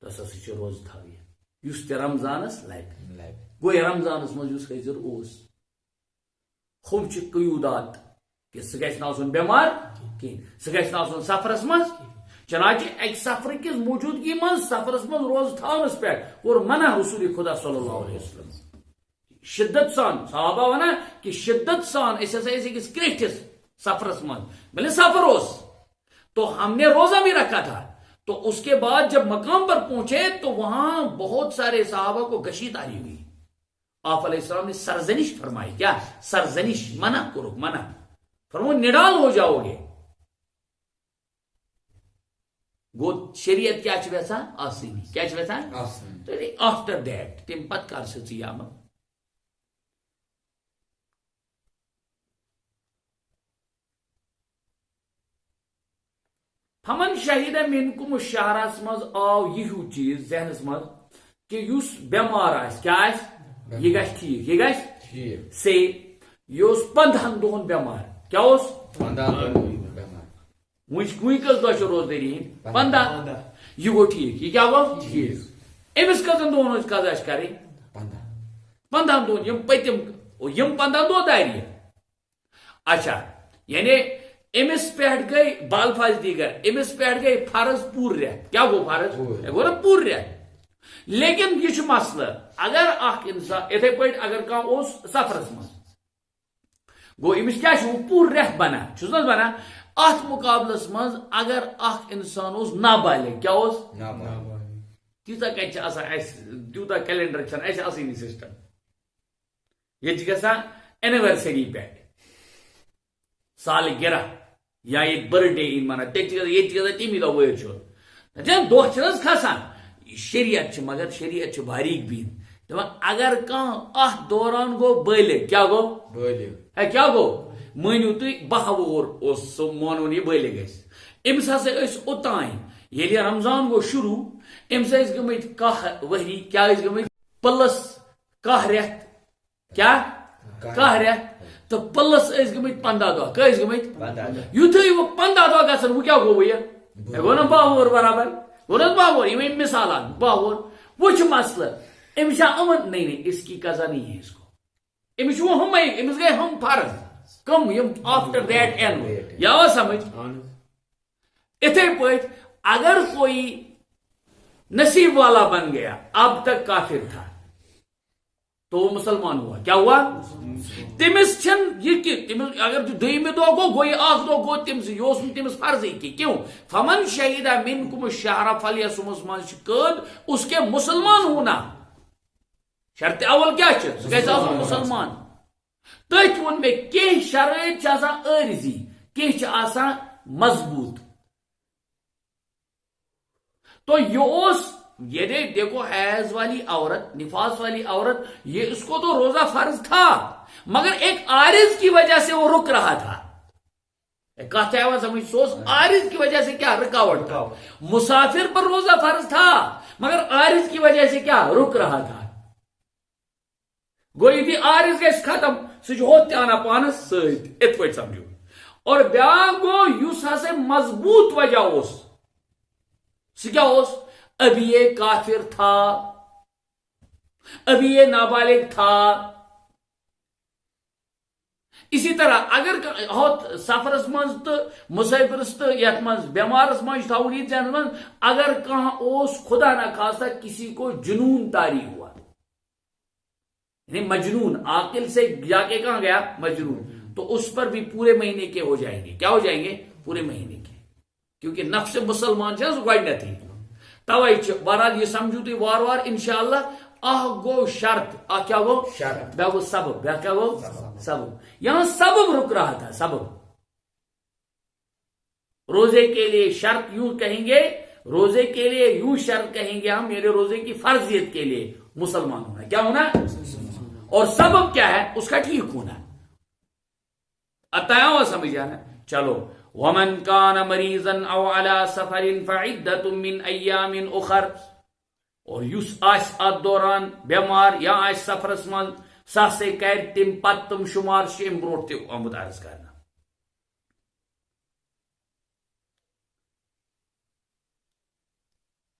تس ہسا روز تھاوی یس تہ رمضانس لب گو رمضانس مز یس حضر اوس ہم چھ قیودات کہ سہ گژھِ نہٕ آسُن بیمار کہین سہ گژھِ نہٕ آسُن سفرس مز چنانچہ اکہ سفر کس موجودگی مز سفرس مز روز تھاونس پہ اور منع رسول خدا صلی اللہ علیہ وسلم شدت سان صحابہ ونہ کہ شدت سان اس کریٹھس سفرس من بلے سفر اس تو ہم نے روزہ بھی رکھا تھا تو اس کے بعد جب مقام پر پہنچے تو وہاں بہت سارے صحابہ کو گشی تاری ہوئی. آپ علیہ السلام نے سرزنش فرمائی کیا سرزنش منع کرو منع فرمو نڈال ہو جاؤ گے. گو شریعت کیا ویسان آسانی کیا ویسان آفٹر دیٹ تم پت کر سی عمل. فمن شہید منکم الشہرس مز آو یہ چیز ذہنس مز کہ اس بیمار آس کیا آس یہ گژھِ ٹھیک یہ گژھِ سے یہ 15 دہن بیمار کیا اس 15 وی کس دہ روزداری 15 یہ گو ٹھیک یہ کیا گو ٹھیک امس کتن دہن قضا کریں 15 دہن یم پتم یم 15 دہ داری اچھا یعنی امس پہ گئی بالفاظ دیگر امس پہ گئی فرض پور رت کیا گو فرض گو نا پور رت لیکن یہ مسئلہ اگر اخ انسان اتھے پہ اگر کھانا سفرس مز گو امس کیا پور رت بنان چھس نا بنان ات مقابلس مز اگر اخ انسان نابالغ کیا تیوتہ کتہ تیوتہ کیلنڈر چھ آسانی سسٹم یہ گژھان اینیورسری پہ سالگرہ یا یہ برتھ ڈے منان یہ تمی دہ ویر دہ کھسان شریعت مگر شریعت باریک بین دپان اگر کھانا ات دوران گو بالغ کیا گو بالغ کیا گو مانو تھی 12 وہر سہ مونون یہ بالغ امس ہسا اوتان یل رمضان گو شروع امس گمت 10 ؤری کیا گمت پلس 10 رت کیا 10 رت تو پلس گمت 15 دہ کس گمت یتھے وہ 15 دہ گھن وہ کیا گو یہ گو نا 12 وہر برابر گو نا 12 وہر یہ مثالان 12 وہر وہ مسئلہ امس امن نہیں اس کی قضا نہیں ہے اس کو امس ہم امس گئے ہم فرض کم یم آفٹر دیٹ این یا سمجھ اتھے پہ اگر کوئی نصیب والا بن گیا اب تک کافر تھا تو وہ مسلمان ہوا کیا ہوا تمس چھن یہ کہ تمس اگر دویمہ دہ گو یہ اخ دہ گو تمس یہ تمس فرضی کی کیوں فمن شہید منکم الشہر فلیصمس مز قید اس کے مسلمان ہونا شرط اول کیا سہ گژھِ آسُن مسلمان تتھ وون مے کی شرائط عارضی کی مضبوط تو یہ دیکھو حیض والی عورت نفاس والی عورت یہ اس کو تو روزہ فرض تھا مگر ایک عارض کی وجہ سے وہ رک رہا تھا سمجھ سوس عارض کی وجہ سے کیا رکاوٹ تھا مسافر پر روزہ فرض تھا مگر عارض کی وجہ سے کیا رک رہا تھا گو یہ عارض گھس ختم سہ آنا پانس ست ات پہ سمجھو اور بیاکھ گو اس ہسا مضبوط وجہ اس سہ کیا اس ابھی یہ کافر تھا ابھی یہ نابالغ تھا. اسی طرح اگر سفرس مز تو مسافرس تو یت مز بیمارس مز تھون یہ ذہن من اگر کس خدا نہ خاصہ کسی کو جنون طاری ہوا یعنی مجنون عاقل سے جا کے کہاں گیا مجنون تو اس پر بھی پورے مہینے کے ہو جائیں گے. کیا ہو جائیں گے؟ پورے مہینے کے. کیونکہ نفس مسلمان گوڈنیتھ توے بہرحال یہ سمجھو تھی وار وار انشاءاللہ. گو شرط کیا گو؟ شرط. بیا گو سبب. بیا کیا گو؟ سبب. یہاں سبب رک رہا تھا. سبب روزے کے لیے شرط یوں کہیں گے، روزے کے لیے یوں شرط کہیں گے ہم، میرے روزے کی فرضیت کے لیے مسلمان ہونا. کیا ہونا؟ اور سبب کیا ہے؟ اس کا ٹھیک ہونا. اتایا ہوا سمجھ جانا. چلو ومن کان مریضا او علی سفر فعدۃ من ایام اخر. اور یس آس ات دوران بیمار یا آس سفرس من سہ سے کر تم پت تم شمار ام بروٹ تہ آمت عرض کرنا.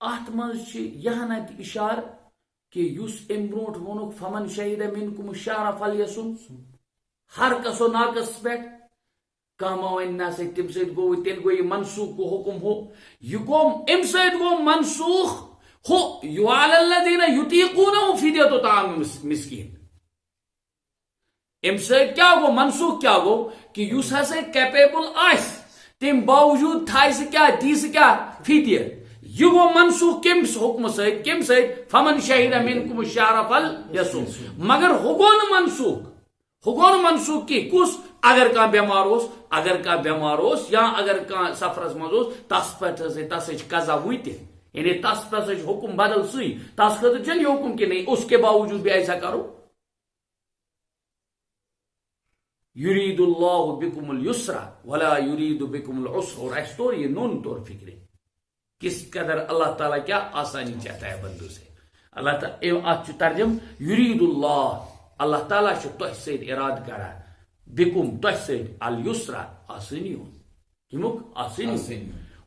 ات مز یہ نت اشار کہ یس ام بروٹ وونک فمن شہید منکم الشہر فلیصم. ہر کسو ناقص پہ کما ون نا سی تم ست گو تیل گو یہ منسوخ گو حکم ہو. یہ گو ام ست گو منسوخ ہو. یعلی الذین یطیقونہ فدیۃ طعام مسکین. ام ست کیا گو منسوخ؟ کیا گو کہ یس ہسا کیپیبل آس تم باوجود تھائے سے کیا دی سے کیا فدیہ. یہ گو منسوخ کم حکم ست؟ کم ست؟ فمن شہید منکم الشہر فلیصم. مگر ہوگو منسوخ، ہوگو منسوخ کی کس؟ اگر کان بیمار ہوس، اگر کان بیمار ہوس یا اگر کان سفرس مز ہوس تس پہ تس قضا وت، یعنی تس پہ حکم بدل سی. تس خاطر چھ یہ حکم کہ نہیں اس کے باوجود بھی ایسا کرو. یرید اللہ بکم اليسر ولا یرید بکم العسر. اور اس طور یہ نون طور فکر کس قدر اللہ تعالیٰ کیا آسانی چاہتا ہے بندوں سے. اللہ تعالیٰ ترجم یرید اللہ، اللہ تعالیٰ تہ ست اراد کرا بکم تہ ست اليسر آسانی ہو. کمیک آسانی.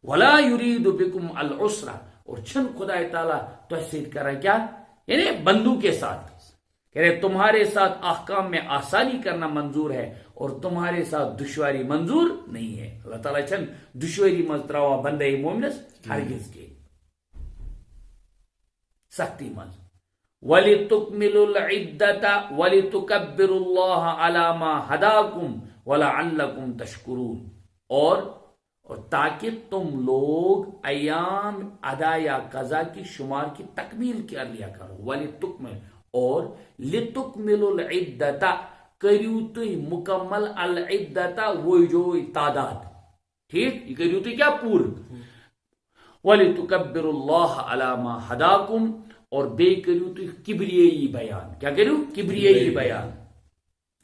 ولا یرید بکم العسر. اور چھن خدا تعالیٰ تہ ست کرا کیا؟ یعنی بندوں کے ساتھ کہہ رہے تمہارے ساتھ احکام میں آسانی کرنا منظور ہے اور تمہارے ساتھ دشواری منظور نہیں ہے. اللہ تعالیٰ چھن دشواری مز تراوا بندے مومنس ہرگز کے سختی مز. وَلِتُكْمِلُوا الْعِدَّةَ وَلِتُكَبِّرُوا اللَّهَ عَلَى مَا هَدَاكُمْ وَلَعَلَّكُمْ تَشْكُرُونَ. اور تاکہ تم لوگ ایام ادا یا قضا کی شمار کی تکمیل کر لیا کرو. وَلِتُكْمِلُوا اور لِتُكْمِلُوا الْعِدَّةَ کریو تھی مکمل العدتہ وہ جو تعداد. ٹھیک یہ کریو تھی کیا پور. وَلِتُكَبِّرُوا اللَّهَ عَلَى مَا هَدَاكُمْ اور بے کریو تھی کبریائی بیان. کیا کریو؟ کبریائی بیان.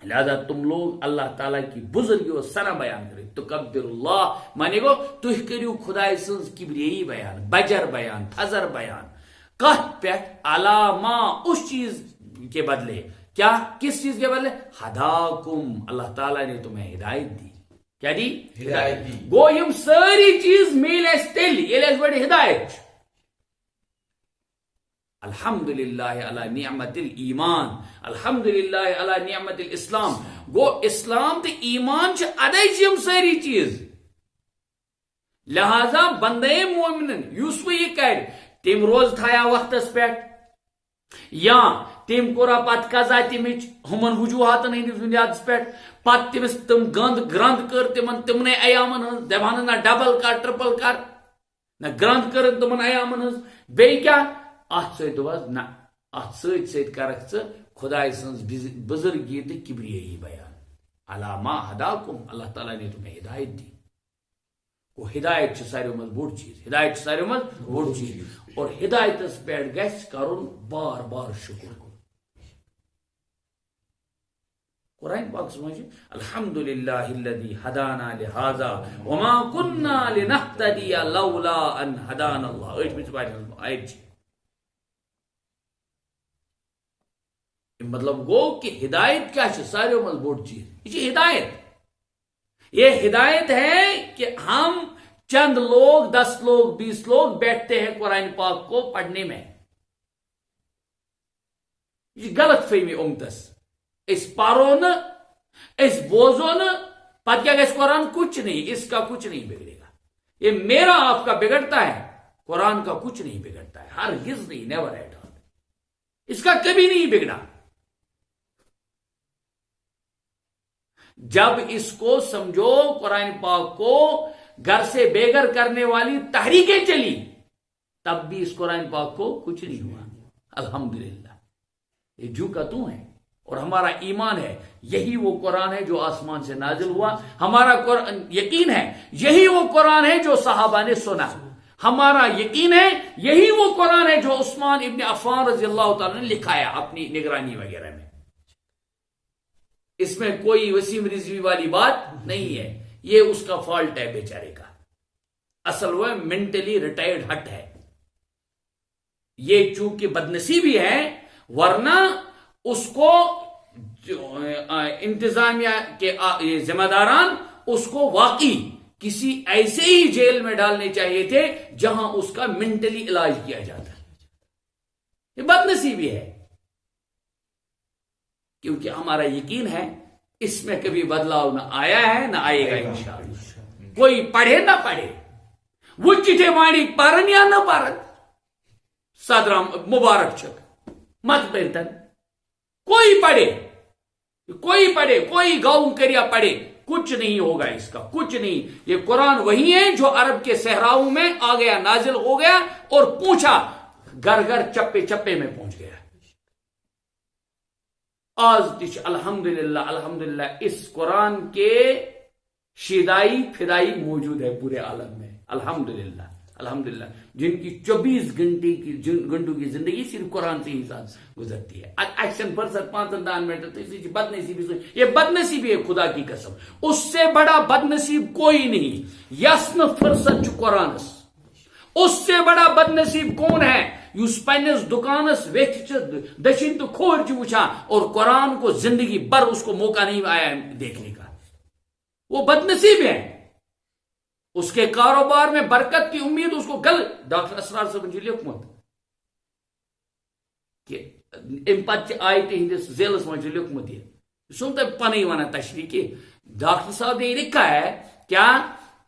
لہذا تم لوگ اللہ تعالیٰ کی بزرگی و ثنا بیان کرے. تکبر اللہ مانے گو تھی کریو خدا سنز کبریائی بیان، بجر بیان، تھزر بیان. کت پہ علامہ اس چیز کے بدلے. کیا؟ کس چیز کے بدلے؟ ہداکم اللہ تعالیٰ نے تمہیں ہدایت دی. کیا دی؟ ہدایت دی. گو یم ساری چیز میل اس تیل یہ لیس بڑی ہدایت. الحمدللہ علی نعمت الایمان، الحمدللہ علی نعمت الاسلام. گو اسلام تے ایمان چھ ادائی چھ یم ساری چیز. لہذا بندے مومنن یوسف یہ کر تم روز تھایا وقتس پہ یا تم کورا پت قضا تمچ ہمن وجوہاتن ہندس بنیادس پہ پت تمس تم گند گرند کر تمن ایامن ہز دپان نہ ڈبل کر ٹرپل کر نہ گرند کر تمن ایامن ہز. بیٚیہِ کیا ات ست نہ ات ست کرک خدا سنز بزرگی تو کبریائی بیان. علامہ ہداکم اللہ تعالیٰ نے تمہیں ہدایت دی. وہ ہدایت ساروی مز بوڑ چیز، ہدایت ساروی مز بوڑ چیز. اور ہدایت پہ گھس کرن بار بار شکر. قرآن پاک سمجھ الحمدللہ الذی ہدانا لہذا وما كنا لنہتدی لولا ان ہدانا اللہ. آیت مطلب گو کہ ہدایت کیا ہے ساروی مز بوڑ چیز. یہ ہدایت، یہ ہدایت ہے کہ ہم چند لوگ 10 لوگ 20 لوگ بیٹھتے ہیں قرآن پاک کو پڑھنے میں. یہ غلط فہمی امتس. اس پارو نا اس بوزو نا پت کیا گھس قرآن کچھ نہیں، اس کا کچھ نہیں بگڑے گا. یہ میرا آپ کا بگڑتا ہے، قرآن کا کچھ نہیں بگڑتا ہے. ہرگز نہیں، نیور ایٹ آل. اس کا کبھی نہیں بگڑا. جب اس کو سمجھو قرآن پاک کو گھر سے بے گھر کرنے والی تحریکیں چلی تب بھی اس قرآن پاک کو کچھ نہیں ہوا. الحمدللہ یہ جو کا تو ہے اور ہمارا ایمان ہے یہی وہ قرآن ہے جو آسمان سے نازل ہوا. ہمارا یقین ہے یہی وہ قرآن ہے جو صحابہ نے سنا. ہمارا یقین ہے یہی وہ قرآن ہے جو عثمان ابن عفان رضی اللہ تعالیٰ نے لکھایا اپنی نگرانی وغیرہ میں. اس میں کوئی وسیم رضوی والی بات نہیں ہے. یہ اس کا فالٹ ہے بیچارے کا. اصل وہ مینٹلی ریٹائرڈ ہٹ ہے. یہ چونکہ بدنصیبی ہے ورنہ اس کو انتظامیہ کے ذمہ داران اس کو واقعی کسی ایسے ہی جیل میں ڈالنے چاہیے تھے جہاں اس کا مینٹلی علاج کیا جاتا ہے. یہ بدنصیبی ہے کیونکہ ہمارا یقین ہے اس میں کبھی بدلاؤ نہ آیا ہے نہ آئے گا انشاءاللہ. کوئی پڑھے نہ پڑھے وہ چٹھے وانی پارن یا نہ پارن صدرام مبارک چک مت پرتن کوئی پڑھے کوئی گاؤں کریا پڑھے کچھ نہیں ہوگا اس کا کچھ نہیں. یہ قرآن وہی ہے جو عرب کے صحراؤں میں آ گیا نازل ہو گیا اور پوچھا گھر گھر چپے چپے میں پہنچ گیا. آج تش الحمدللہ اس قرآن کے شیدائی فدائی موجود ہے پورے عالم میں. الحمدللہ جن کی 24 گھنٹوں کی زندگی صرف قرآن سے ہی ساتھ گزرتی ہے. ایکشن فرصت 5 منٹ بدنصیبی یہ بدنصیبی ہے خدا کی قسم. اس سے بڑا بدنصیب کوئی نہیں. یسن فرصت قرآن اس سے بڑا بدنصیب کون ہے یس پنس دکانس ویچ دشن تو کھور وچھا اور قرآن کو زندگی بھر اس کو موقع نہیں آیا دیکھنے کا. وہ بدنصیب ہے. اس کے کاروبار میں برکت کی امید اس کو گل ڈاکٹر اسرار صاحب جی لکھمت کہ ام پتہ آیت ہندس ذیلس من لکھمت یہ سن تو پن ونان تشریح کہ ڈاکٹر صاحب نے لکھا ہے کیا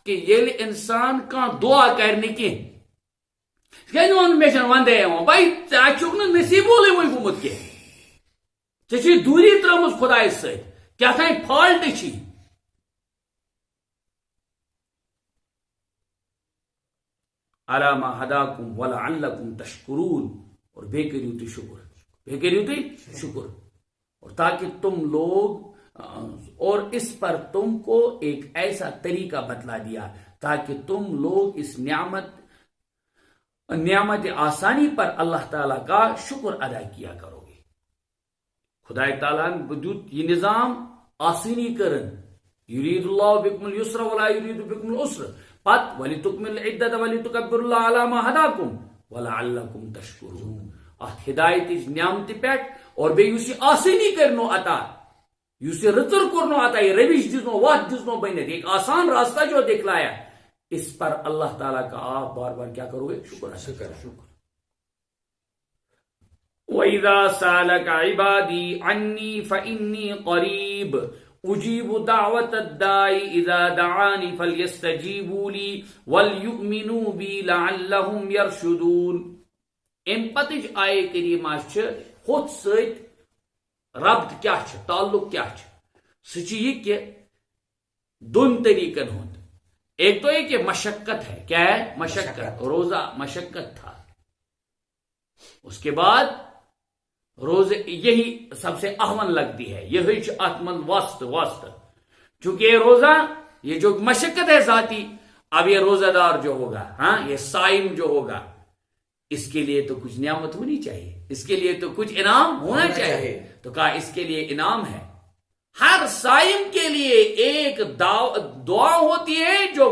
کہ یل انسان کان دعا کرنے کی مے وندے بھائی ٹھیک نا نصیبولے وی گومت کی دوری ترمز خدائس ست کیا تھا فالٹ چھی. علامہ ہداکم ولعلکم تشکرون اور بے کریو تی شکر اور تاکہ تم لوگ اور اس پر تم کو ایک ایسا طریقہ بتلا دیا تاکہ تم لوگ اس نعمت آسانی پر اللہ تعالیٰ کا شکر ادا کیا کرو گے. خدا تعالیٰ بدوت یہ نظام آسانی کرن یرید اللہ بکم اليسر ولا یرید بکم العسر پت وَلِتُكْمِلْ عِدَّةَ وَلِتُكَبِّرُ اللَّهَ عَلَى مَا هَدَاكُمْ وَلَعَلَّكُمْ تَشْكُرُونَ. ہدایت نعمت پیٹ اور بے یوسی آسانی کرنو عطا یوسی رتر کرنو عطا یہ روش دزنو وات دزنو بنت ایک آسان راستہ جو دکھلایا اس پر اللہ تعالیٰ کا آپ بار بار کیا کرو گے شکر. وَإِذَا سَأَلَكَ عِبَادِي عَنِّي فَإِنِّي قَرِيبٌ اجیب دعوت الدائی اذا دعانی فلیستجیبوا لی ولیؤمنوا بی لعلہم یرشدون. ام پتج آئے کریمہ ہوت سیت ربط کیا تعلق کیا سچ یہ کہ دون طریقن ہوں. ایک تو یہ کہ مشقت ہے. کیا ہے مشقت. روزہ مشقت تھا. اس کے بعد روزے یہی سب سے اہون لگتی ہے. یہی آتمن واسط چونکہ یہ روزہ یہ جو مشقت ہے ذاتی اب یہ روزہ دار جو ہوگا ہاں یہ صائم جو ہوگا اس کے لیے تو کچھ نعمت ہونی چاہیے. اس کے لیے تو کچھ انعام ہونا چاہیے. تو کہا اس کے لیے انعام ہے. ہر صائم کے لیے ایک دعا ہوتی ہے جو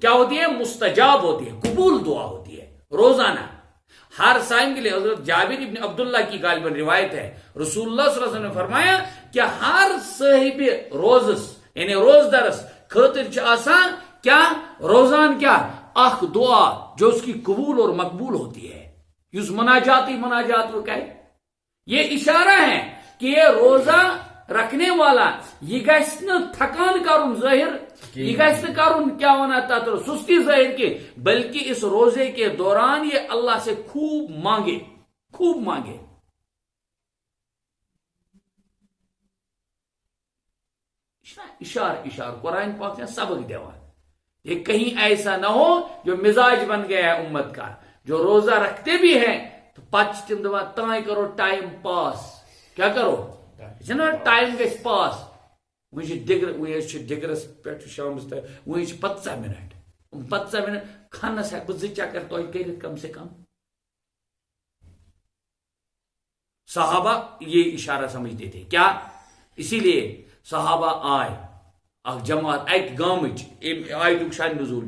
کیا ہوتی ہے مستجاب ہوتی ہے قبول دعا ہوتی ہے روزانہ ہر صائم کے لیے. حضرت جابر ابن عبداللہ کی غالباً روایت ہے رسول اللہ صلی اللہ علیہ وسلم نے فرمایا کہ ہر صاحب روزس یعنی روز درس خاطر آسان کیا روزان کیا اخ دعا جو اس کی قبول اور مقبول ہوتی ہے. یس مناجات وہ کہے یہ اشارہ ہے کہ یہ روزہ رکھنے والا یہ گھس نہ تھکان کرن ظاہر یہ گھس نہ کرن کیا ونا تات سستی ظاہر کے بلکہ اس روزے کے دوران یہ اللہ سے خوب مانگے. اشار قرآن پاک نے سبق دیوان. یہ کہیں ایسا نہ ہو جو مزاج بن گیا ہے امت کا, جو روزہ رکھتے بھی ہیں تو پچ تم دپان تائیں کرو ٹائم پاس. کیا کرو ٹائم گژھِ پاس. ڈگرس پہ شامس تک وی 15 منٹ 15 منٹ کھانس ہیک بہ چکر تہ کرت کم سے کم. صحابہ یہ اشارہ سمجھتے تھے کیا, اسی لیے صحابہ آئے اخ جماعت اک گامچ آیتک شان نزول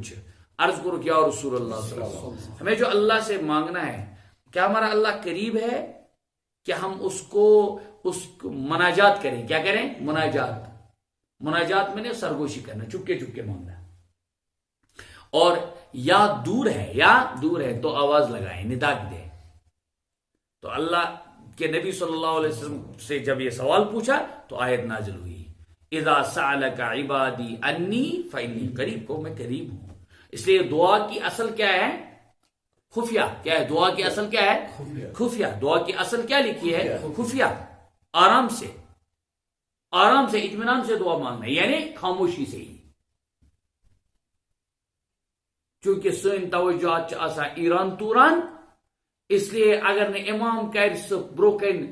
عرض کرو یا رسول اللہ صلی اللہ علیہ وسلم, ہمیں جو اللہ سے مانگنا ہے کیا ہمارا اللہ قریب ہے کہ ہم اس کو مناجات کریں. کیا کریں؟ مناجات میں نے سرگوشی کرنا, چپکے چپکے مانگنا. اور یا دور ہے تو آواز لگائیں, ندا دیں. تو اللہ کے نبی صلی اللہ علیہ وسلم سے جب یہ سوال پوچھا تو آیت نازل ہوئی اذا سألک عبادی انی فانی قریب, کو میں قریب ہوں. اس لیے دعا کی اصل کیا ہے؟ خفیہ. کیا ہے دعا کی اصل؟ کیا ہے؟ خفیہ. دعا کی اصل کیا لکھی ہے؟ خفیہ. آرام سے اطمینان سے دعا مانگنا, یعنی خاموشی سے ہی. چونکہ سن توجہات آسان ایران توران, اس لیے اگر نے امام کر سہ بروکن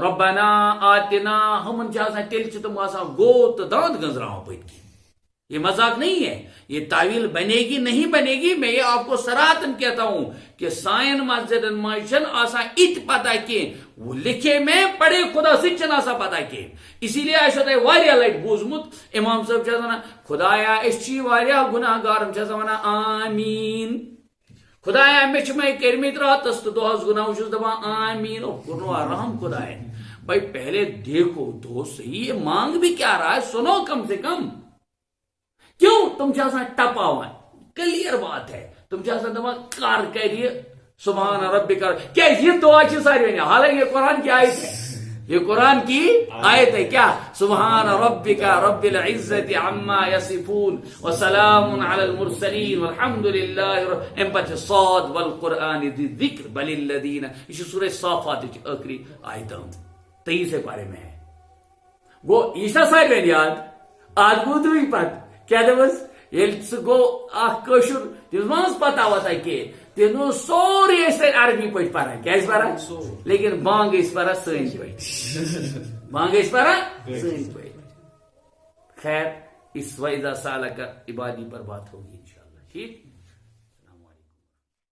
ربنا آتنا ہمن تیل تم گو تو داند گنزراؤ پت کی. یہ مذاق نہیں ہے, یہ تعویل بنے گی نہیں بنے گی. میں یہ آپ کو سراہتن کہتا ہوں کہ سائن مسجد ماشن آسان ات پتہ کی وہ لکھے میں پڑھے خدا سچن آسا پتہ کی. اسی لیے آشو تہ واریاہ لٹ بوزمت امام صاحب ونان خدایا اس واریاہ گناہ گار ونان آمین. خدایا مے کرمت راتس تو دہس گناہ دپان آمین. او رحم خدایا بھائی پہلے دیکھو تو صحیح, یہ مانگ بھی کیا رہا ہے سنو کم سے کم. کیوں تم ٹپاوان, کلیئر بات ہے. تم دپان کر کریے سبحان ربک, کیا یہ دعا ساری, حالانکہ یہ قرآن کی آیت ہے, یہ قرآن کی آیت ہے. کیا سبحان ربک رب العزت عما یصفون وسلام علی المرسلین والحمد للہ. ام پتہ صاد والقرآن ذی ذکر بل الذین, یہ سورہ صافات کی آخری آیت 23 بارے میں ہے. گو یہ ساری یاد آج گو دو پتہ کیا دس یل سہ گو اخر تمس پتہ وتہ کی تم سوری عربی پہ پڑھان. کیا پڑھان؟ لیکن بانگ پڑھان سن پہ, بانگ پڑھان سن پہ. خیر اس وَإِذَا سَأَلَكَ عبادی پر بات ہوگی انشاءاللہ. ٹھیک.